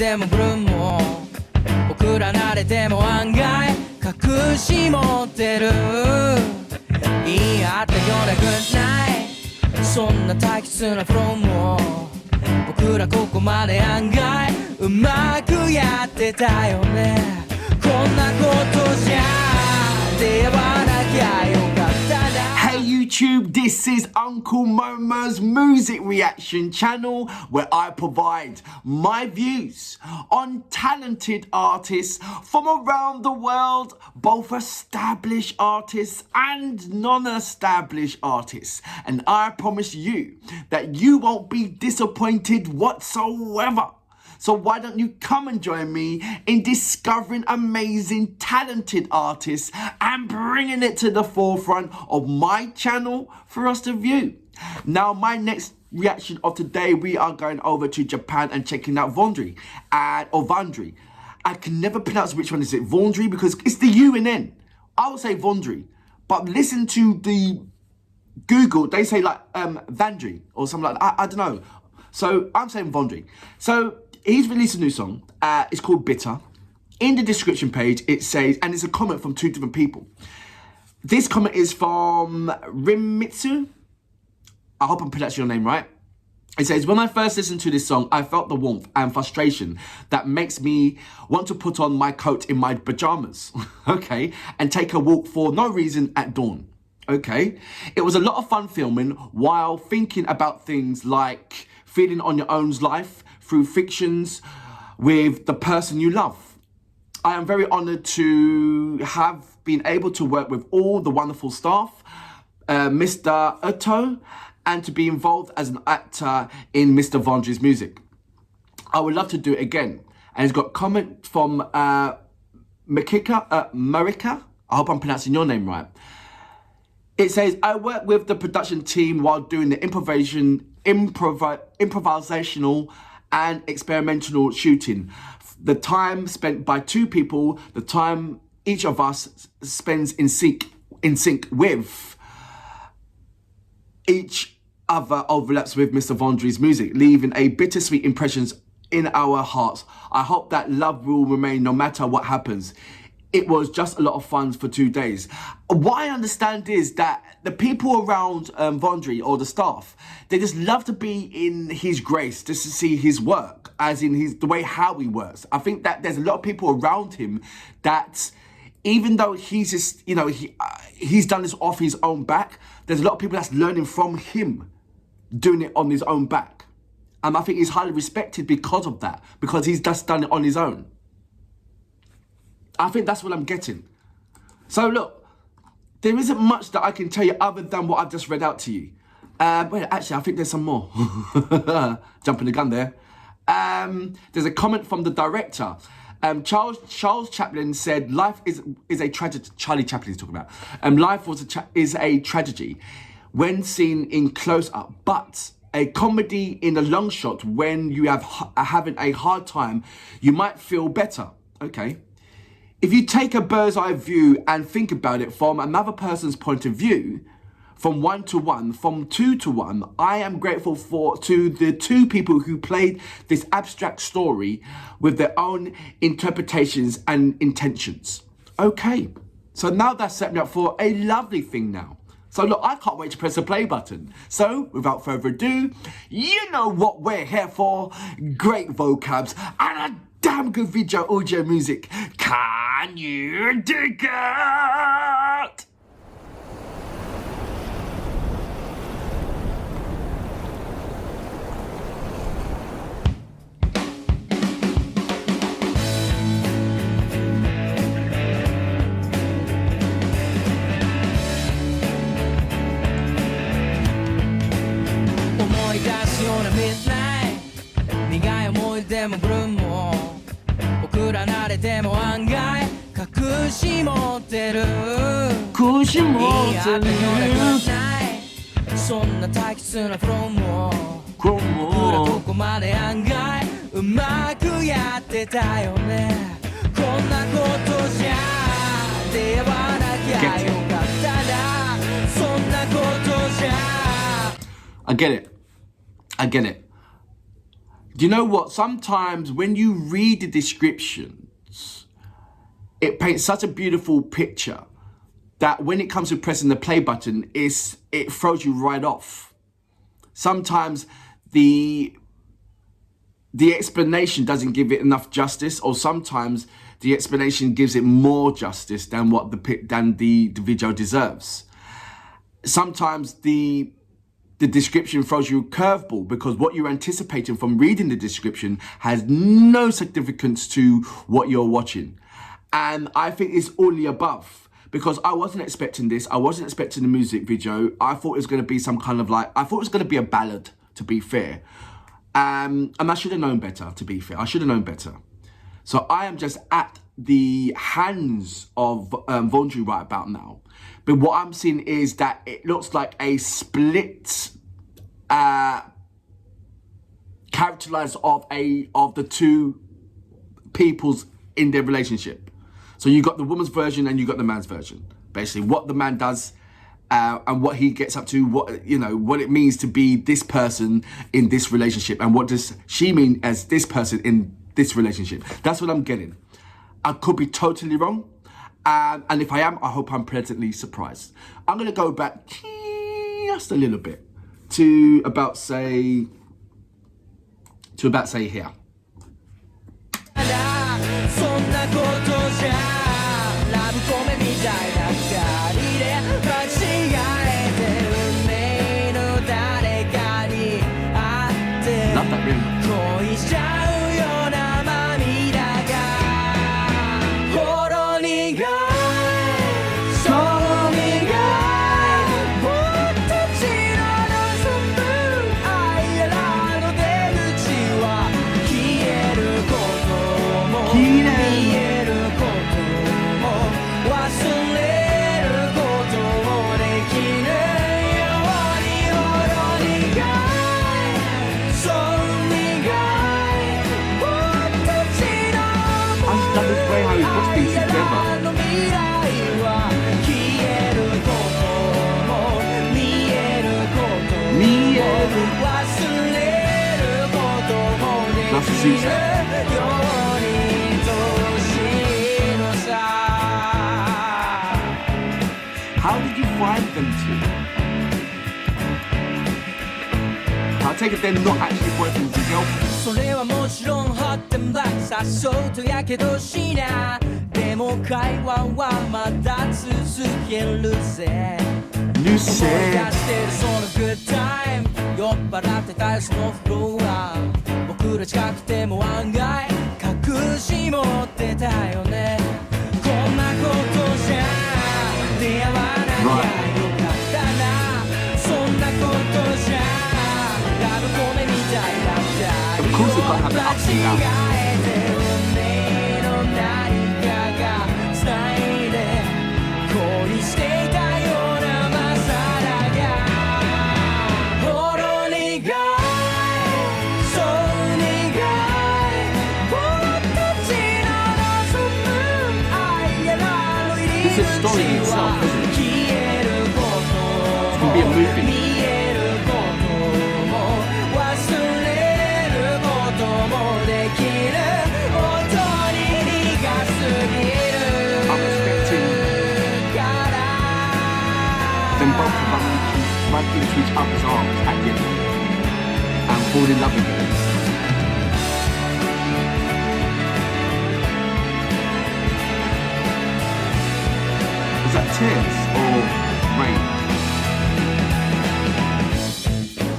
でもブルーも僕ら慣れても案外隠し持ってる言い合ったようなグッナイそんな退屈なフローも僕らここまで案外うまくやってたよねこんなことじゃ出会わなきゃよかったな Hey YouTube, this is Uncle Momo's music reaction channel where I provide my views on talented artists from around the world, both established artists and non-established artists. And I promise you that you won't be disappointed whatsoever. So why don't you come and join me in discovering amazing, talented artists and bringing it to the forefront of my channel for us to view. Now, my next reaction of today, we are going over to Japan and checking out Vaundy, or Vaundy. I can never pronounce which one is it, Vaundy, because it's the U and N. I would say Vaundy, but listen to the Google, they say like Vaundy or something like that. I don't know. So I'm saying Vaundy. So he's released a new song. It's called Bitter. In the description page, it says, and it's a comment from two different people. This comment is from Rimitsu. I hope I'm pronouncing your name right. It says, when I first listened to this song, I felt the warmth and frustration that makes me want to put on my coat in my pajamas, okay, and take a walk for no reason at dawn, okay? It was a lot of fun filming while thinking about things like feeling on your own life through fictions with the person you love. I am very honoured to have been able to work with all the wonderful staff, Mr. Otto, and to be involved as an actor in Mr. Vaundy's music. I would love to do it again. And he's got comment from Marika. I hope I'm pronouncing your name right. It says, I worked with the production team while doing the improvisational and experimental shooting. The time spent by two people, the time each of us spends in sync with each other overlaps with Mr. Vaundy's music, leaving a bittersweet impressions in our hearts. I hope that love will remain no matter what happens. It was just a lot of fun for 2 days. What I understand is that the people around Vaundy or the staff, they just love to be in his grace, just to see his work, as in the way how he works. I think that there's a lot of people around him that, even though he's just, he's done this off his own back, there's a lot of people that's learning from him, doing it on his own back. And I think he's highly respected because of that, because he's just done it on his own. I think that's what I'm getting. So look, there isn't much that I can tell you other than what I've just read out to you. Wait, actually, I think there's some more. Jumping the gun there. There's a comment from the director. Charles Chaplin said, life is a tragedy. Charlie Chaplin is talking about. Life is a tragedy when seen in close-up, but a comedy in a long shot. When you are having a hard time, you might feel better. Okay. If you take a bird's eye view and think about it from another person's point of view, from 1 to 1, from 2 to 1, I am grateful to the two people who played this abstract story with their own interpretations and intentions. Okay, so now that's set me up for a lovely thing now. So look, I can't wait to press the play button. So without further ado, you know what we're here for. Great vocabs and a damn good audio music. Can you dig it? Midnight 苦い思い出もブルーも僕ら慣れても案外隠し持ってる隠し持ってるそんな退屈なフローも僕らここまで案外うまくやってたよねこんなことじゃ出会わなきゃよかったなそんなことじゃ I get it. you know what? Sometimes when you read the descriptions, it paints such a beautiful picture that when it comes to pressing the play button, it throws you right off. Sometimes the explanation doesn't give it enough justice, or sometimes the explanation gives it more justice than the video deserves. Sometimes the description throws you a curveball because what you're anticipating from reading the description has no significance to what you're watching. And I think it's all the above, because I wasn't expecting this. I wasn't expecting the music video. I thought it was going to be some kind of I thought it was going to be a ballad, to be fair. And I should have known better, to be fair. I should have known better. So I am just at the hands of Vaundy right about now. But what I'm seeing is that it looks like a split characterized of the two peoples in their relationship. So you got the woman's version and you got the man's version. Basically, what the man does and what he gets up to, what it means to be this person in this relationship, and what does she mean as this person in this relationship. That's what I'm getting. I could be totally wrong. And if I am, I hope I'm pleasantly surprised. I'm going to go back just a little bit to about say here. そんなことじゃラブコメみたいな光で間違えて運命の誰かに会って恋しちゃうような涙がほろ苦いそう苦い僕たちの望む愛やらの出口は消えることも見えることも忘れることもできぬようにほろ苦いそう苦い僕たちの想い愛やらの未来は消えることも見えることも忘れることもできるように年の差 How did you find them two? I take it they're not actually boyfriend and girlfriend. それはもちろん発展ださっそうとやけどしなでも会話はまだ続けるぜ You 思い said 出してるそのグッタイム酔っ払ってたよそのフロア僕ら近くても案外隠し持ってたよねこんなことじゃ出会わなきゃよかったなそんなことじゃラブコメみたいだった Of course you've got to have the ups and downs. 間違えて運命の何かが繋いで恋していたようなまさらがほろ苦いそう苦い僕たちの望む愛やらの入り This is a 口 story in itself, は isn't it? 消えるこ It と can be a も movie. 見えることも忘れることもできる本当に苦すぎる I'm expecting から them both to run into each other's arms at the end and fall in love again. Was that tears or rain?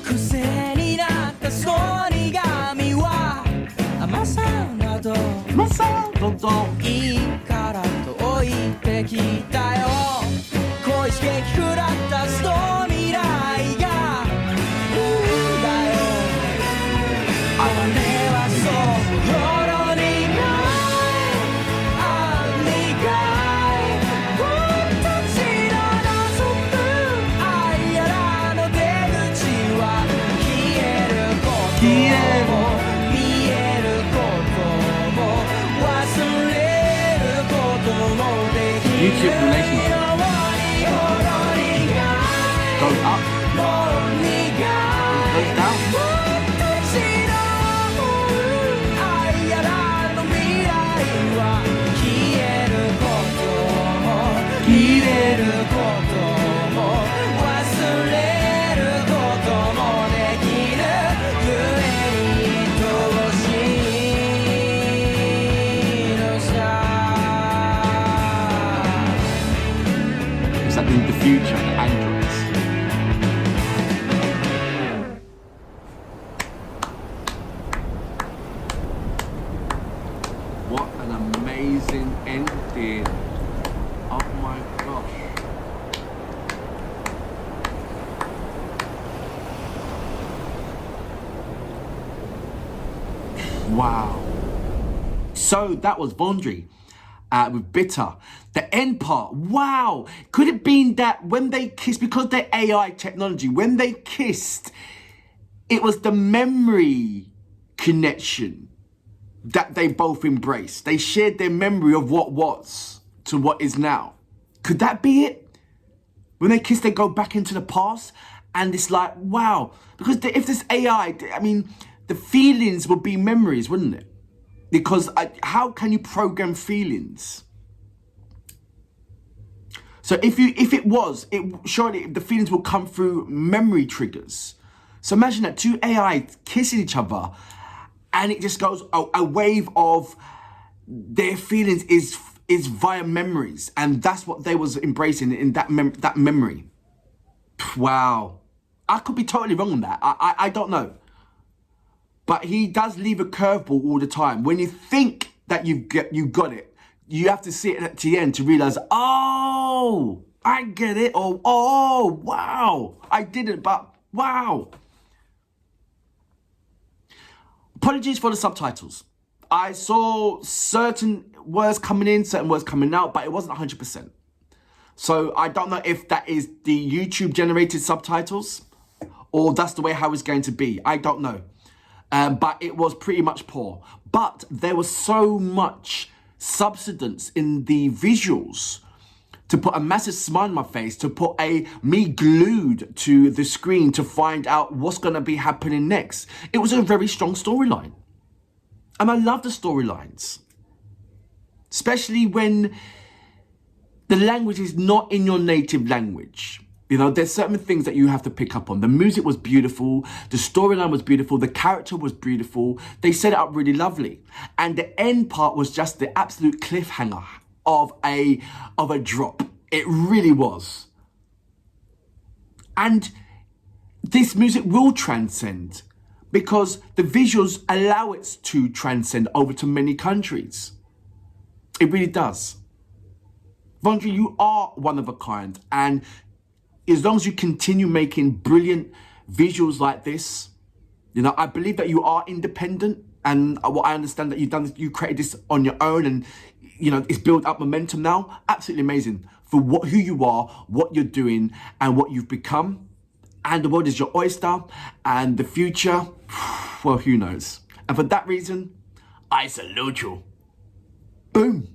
癖になったその苦みは甘さなど Massa, don't. いいからと置いてきたよ恋し激食らったその未来がだよあれはそうほろ苦いあ苦い僕たちの望む愛やらの出口は消えることも見えることも忘れることもできる YouTube relationship. ようにほろ苦い Goes up, もう苦い goes down. 僕たちの想 Wow. So that was Vaundy with Bitter. The end part, wow. Could it been that when they kissed, because they're AI technology, when they kissed, it was the memory connection that they both embraced. They shared their memory of what was to what is now. Could that be it? When they kiss, they go back into the past, and it's like, wow. Because if this AI, I mean, the feelings would be memories, wouldn't it? Because how can you program feelings? So if it was, surely the feelings will come through memory triggers. So imagine that two AI kissing each other, and it just goes a wave of their feelings is via memories, and that's what they was embracing in that memory. Wow, I could be totally wrong on that. I don't know, but he does leave a curveball all the time. When you think that you got it, you have to see it at the end to realize, oh, I get it, or oh, wow, I didn't, but wow. Apologies for the subtitles. I saw certain words coming in, certain words coming out, but it wasn't 100%. So I don't know if that is the YouTube generated subtitles or that's the way how it's going to be. I don't know. But it was pretty much poor. But there was so much substance in the visuals to put a massive smile on my face, to put me glued to the screen to find out what's going to be happening next. It was a very strong storyline. And I love the storylines. Especially when the language is not in your native language. You know, there's certain things that you have to pick up on. The music was beautiful. The storyline was beautiful. The character was beautiful. They set it up really lovely. And the end part was just the absolute cliffhanger of a drop. It really was. And this music will transcend because the visuals allow it to transcend over to many countries. It really does. Vaundy, you are one of a kind, and as long as you continue making brilliant visuals like this, you know, I believe that you are independent, and what I understand that you created this on your own, and you know, it's built up momentum now. Absolutely amazing for who you are, what you're doing, and what you've become. And the world is your oyster, and the future, well, who knows? And for that reason, I salute you. Boom.